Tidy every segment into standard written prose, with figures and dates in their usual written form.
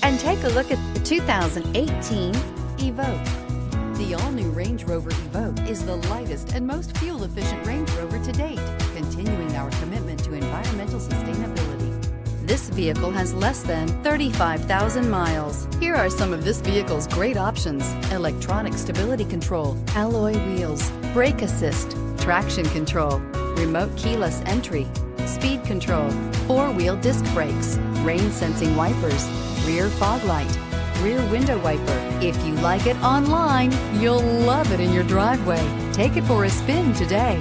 And take a look at the 2018 Evoque. The all-new Range Rover Evoque is the lightest and most fuel-efficient Range Rover to date, continuing our commitment to environmental sustainability. This vehicle has less than 35,000 miles. Here are some of this vehicle's great options: electronic stability control, alloy wheels, brake assist, traction control, remote keyless entry, speed control, four-wheel disc brakes, rain-sensing wipers, rear fog light, rear window wiper. If you like it online, you'll love it in your driveway. Take it for a spin today.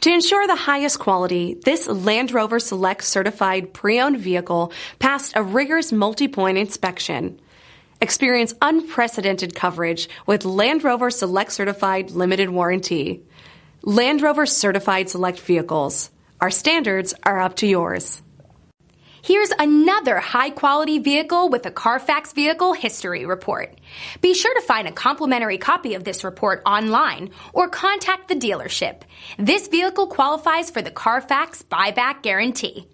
To ensure the highest quality, this Land Rover Select certified pre-owned vehicle passed a rigorous multi-point inspection. Experience unprecedented coverage with Land Rover Select Certified Limited Warranty. Land Rover Certified Select Vehicles. Our standards are up to yours. Here's another high-quality vehicle with a Carfax Vehicle History Report. Be sure to find a complimentary copy of this report online or contact the dealership. This vehicle qualifies for the Carfax Buyback Guarantee.